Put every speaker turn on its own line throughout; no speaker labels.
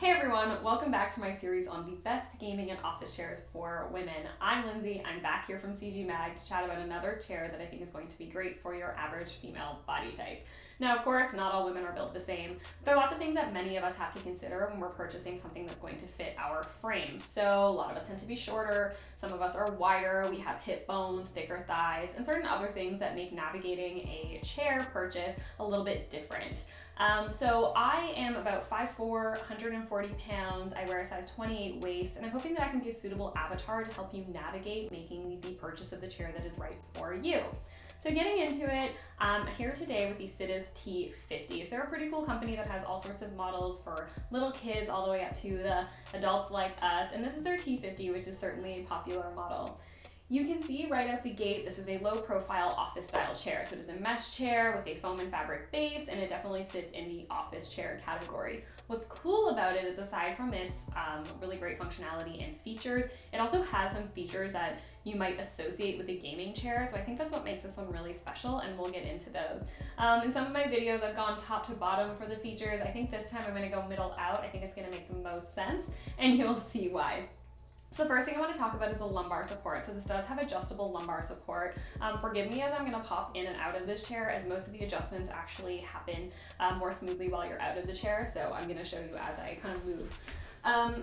Hey everyone, welcome back to my series on the best gaming and office chairs for women. I'm Lindsay, I'm back here from CG Mag to chat about another chair that I think is going to be great for your average female body type. Now, of course, not all women are built the same. There are lots of things that many of us have to consider when we're purchasing something that's going to fit our frame. So a lot of us tend to be shorter, some of us are wider, we have hip bones, thicker thighs, and certain other things that make navigating a chair purchase a little bit different. So I am about 5'4", 140 pounds, I wear a size 28 waist, and I'm hoping that I can be a suitable avatar to help you navigate making the purchase of the chair that is right for you. So getting into it, I'm here today with the Sidiz T50. So they're a pretty cool company that has all sorts of models for little kids all the way up to the adults like us, and this is their T50, which is certainly a popular model. You can see right out the gate, this is a low profile office style chair. So it is a mesh chair with a foam and fabric base, and it definitely sits in the office chair category. What's cool about it is, aside from its really great functionality and features, it also has some features that you might associate with a gaming chair. So I think that's what makes this one really special, and we'll get into those. In some of my videos, I've gone top to bottom for the features. I think this time I'm gonna go middle out. I think it's gonna make the most sense, and you'll see why. So the first thing I want to talk about is the lumbar support. So this does have adjustable lumbar support. Forgive me as I'm going to pop in and out of this chair, as most of the adjustments actually happen more smoothly while you're out of the chair. So I'm going to show you as I kind of move.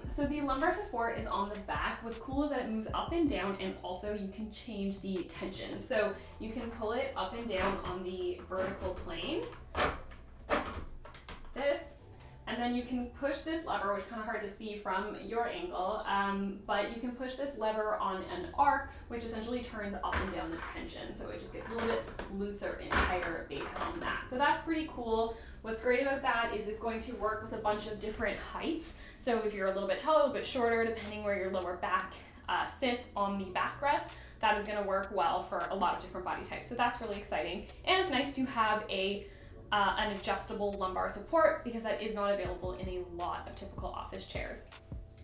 So the lumbar support is on the back. What's cool is that it moves up and down, and also you can change the tension. So you can pull it up and down on the vertical plane. And then you can push this lever, which is kind of hard to see from your angle, but you can push this lever on an arc, which essentially turns up and down the tension. So it just gets a little bit looser and tighter based on that. So that's pretty cool. What's great about that is it's going to work with a bunch of different heights. So if you're a little bit taller, a little bit shorter, depending where your lower back sits on the backrest, that is going to work well for a lot of different body types. So that's really exciting. And it's nice to have an adjustable lumbar support, because that is not available in a lot of typical office chairs.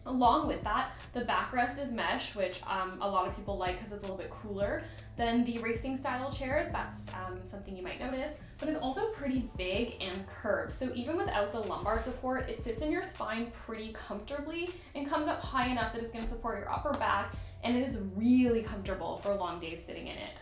Along with that, the backrest is mesh, which a lot of people like because it's a little bit cooler than the racing style chairs. That's something you might notice, but it's also pretty big and curved. So even without the lumbar support, it sits in your spine pretty comfortably and comes up high enough that it's going to support your upper back, and it is really comfortable for long days sitting in it.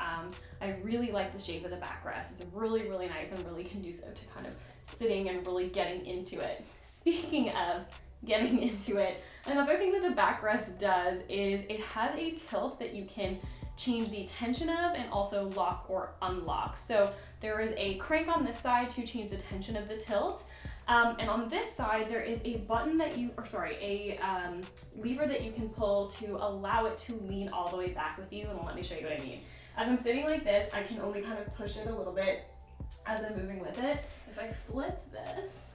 I really like the shape of the backrest. It's really, really nice and really conducive to kind of sitting and really getting into it. Speaking of getting into it, another thing that the backrest does is it has a tilt that you can change the tension of and also lock or unlock. So there is a crank on this side to change the tension of the tilt. And on this side, there is a button that lever that you can pull to allow it to lean all the way back with you. And let me show you what I mean. As I'm sitting like this, I can only kind of push it a little bit as I'm moving with it. If I flip this,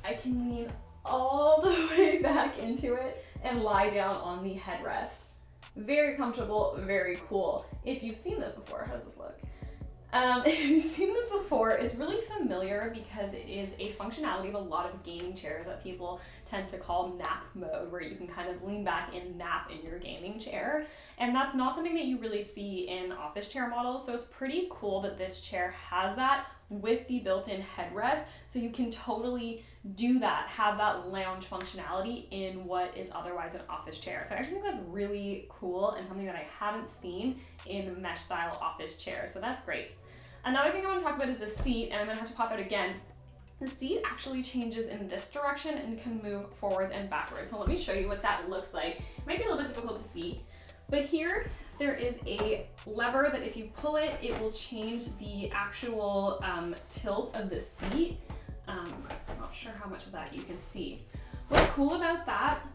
I can lean all the way back into it and lie down on the headrest. Very comfortable, very cool. If you've seen this before, how does this look? If you've seen this before, it's really familiar because it is a functionality of a lot of gaming chairs that people tend to call nap mode, where you can kind of lean back and nap in your gaming chair. And that's not something that you really see in office chair models, so it's pretty cool that this chair has that with the built-in headrest, so you can totally do that, have that lounge functionality in what is otherwise an office chair. So I actually think that's really cool and something that I haven't seen in mesh style office chairs, so that's great. Another thing I want to talk about is the seat, and I'm going to have to pop out again. The seat actually changes in this direction and can move forwards and backwards. So let me show you what that looks like. It might be a little bit difficult to see, but here there is a lever that if you pull it, it will change the actual tilt of the seat. I'm not sure how much of that you can see. What's cool about that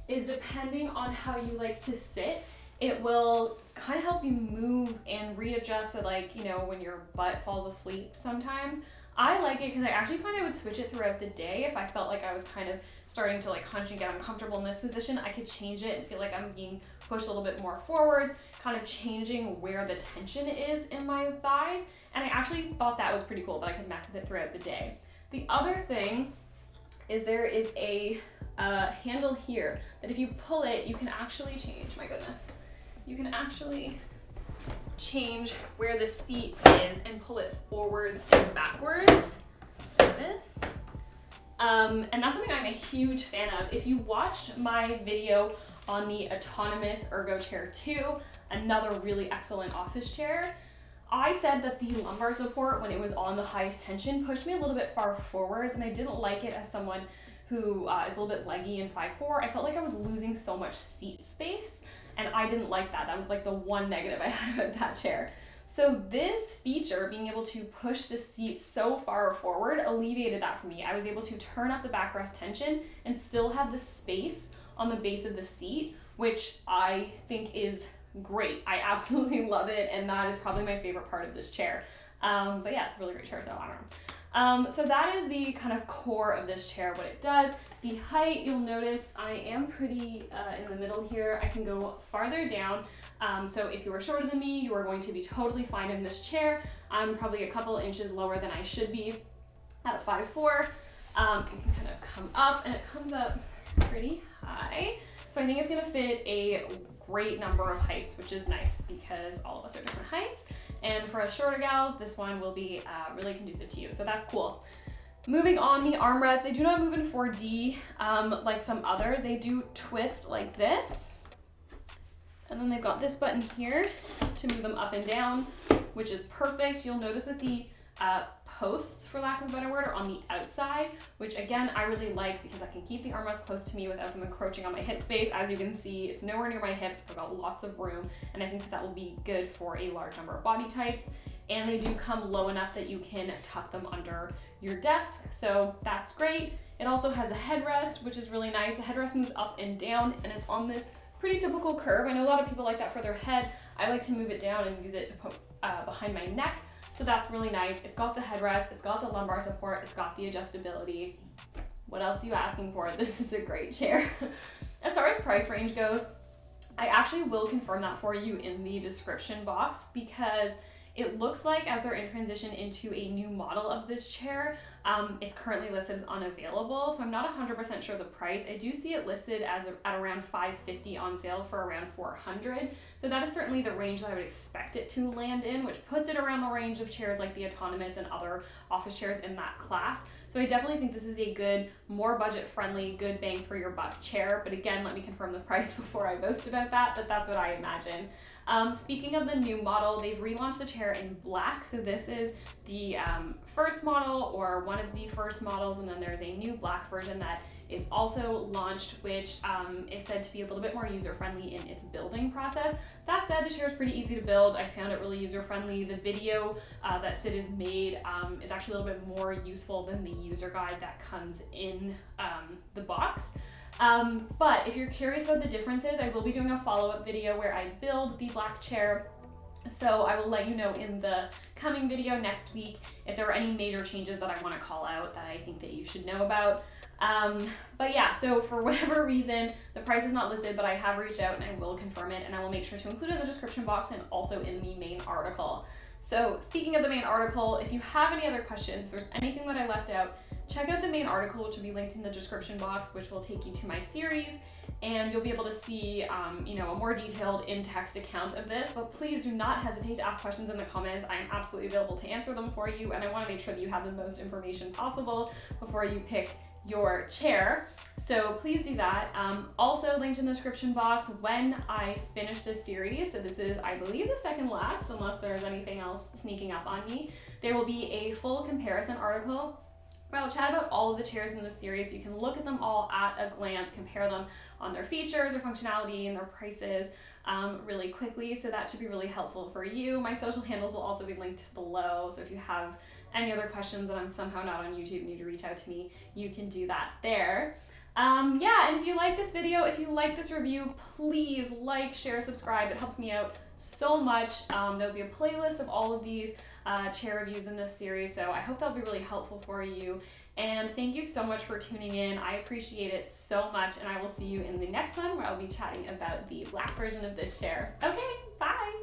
is, depending on how you like to sit, it will kind of help you move and readjust. So like, you know, when your butt falls asleep sometimes. I like it because I actually find I would switch it throughout the day. If I felt like I was kind of starting to like hunch and get uncomfortable in this position, I could change it and feel like I'm being pushed a little bit more forwards, kind of changing where the tension is in my thighs. And I actually thought that was pretty cool, that I could mess with it throughout the day. The other thing is there is a handle here that if you pull it, you can actually change, my goodness, you can actually change where the seat is and pull it forwards and backwards like this. And that's something I'm a huge fan of. If you watched my video on the Autonomous Ergo Chair 2, another really excellent office chair, I said that the lumbar support, when it was on the highest tension, pushed me a little bit far forward, and I didn't like it as someone who is a little bit leggy and 5'4". I felt like I was losing so much seat space, and I didn't like that. That was like the one negative I had about that chair. So this feature, being able to push the seat so far forward, alleviated that for me. I was able to turn up the backrest tension and still have the space on the base of the seat, which I think is great. I absolutely love it, and that is probably my favorite part of this chair. But yeah, it's a really great chair, so I don't know. So that is the kind of core of this chair, what it does. The height, you'll notice I am pretty in the middle here. I can go farther down. So if you are shorter than me, you are going to be totally fine in this chair. I'm probably a couple inches lower than I should be at 5'4". It can kind of come up, and it comes up pretty high. So I think it's gonna fit a great number of heights, which is nice because all of us are different heights. And for us shorter gals, this one will be really conducive to you. So that's cool. Moving on, the armrest, they do not move in 4D like some others. They do twist like this. And then they've got this button here to move them up and down, which is perfect. You'll notice that the posts, for lack of a better word, are on the outside, which again, I really like because I can keep the armrest close to me without them encroaching on my hip space. As you can see, it's nowhere near my hips. I've got lots of room, and I think that will be good for a large number of body types. And they do come low enough that you can tuck them under your desk, so that's great. It also has a headrest, which is really nice. The headrest moves up and down, and it's on this pretty typical curve. I know a lot of people like that for their head. I like to move it down and use it to put behind my neck. So that's really nice. It's got the headrest, it's got the lumbar support, it's got the adjustability. What else are you asking for? This is a great chair. As far as price range goes, I actually will confirm that for you in the description box, because it looks like as they're in transition into a new model of this chair, it's currently listed as unavailable, so I'm not 100% sure the price. I do see it listed as at around $550 on sale for around $400. So that is certainly the range that I would expect it to land in, which puts it around the range of chairs like the Autonomous and other office chairs in that class. So I definitely think this is a good, more budget-friendly, good bang for your buck chair. But again, let me confirm the price before I boast about that, but that's what I imagine. Speaking of the new model, they've relaunched the chair in black. So this is the first model, or one of the first models, and then there's a new black version that is also launched, which is said to be a little bit more user-friendly in its building process. That said, the chair is pretty easy to build. I found it really user-friendly. The video that Sidiz made is actually a little bit more useful than the user guide that comes in the box. But if you're curious about the differences, I will be doing a follow-up video where I build the black chair. So I will let you know in the coming video next week if there are any major changes that I want to call out that I think that you should know about. But yeah, so for whatever reason, the price is not listed, but I have reached out and I will confirm it, and I will make sure to include it in the description box and also in the main article. So speaking of the main article, if you have any other questions, if there's anything that I left out, check out the main article, which will be linked in the description box, which will take you to my series, and you'll be able to see a more detailed in-text account of this. But please do not hesitate to ask questions in the comments. I am absolutely available to answer them for you, and I want to make sure that you have the most information possible before you pick your chair. So please do that. Also linked in the description box when I finish this series, so this is, I believe, the second last, unless there's anything else sneaking up on me, there will be a full comparison article where I'll chat about all of the chairs in this series, so you can look at them all at a glance, compare them on their features, their functionality, and their prices really quickly. So that should be really helpful for you. My social handles will also be linked below, so if you have any other questions and I'm somehow not on YouTube and need to reach out to me, you can do that there. Yeah, and if you like this video, if you like this review, please like, share, subscribe. It helps me out so much. There'll be a playlist of all of these chair reviews in this series, so I hope that'll be really helpful for you. And thank you so much for tuning in. I appreciate it so much, and I will see you in the next one where I'll be chatting about the black version of this chair. Okay, bye!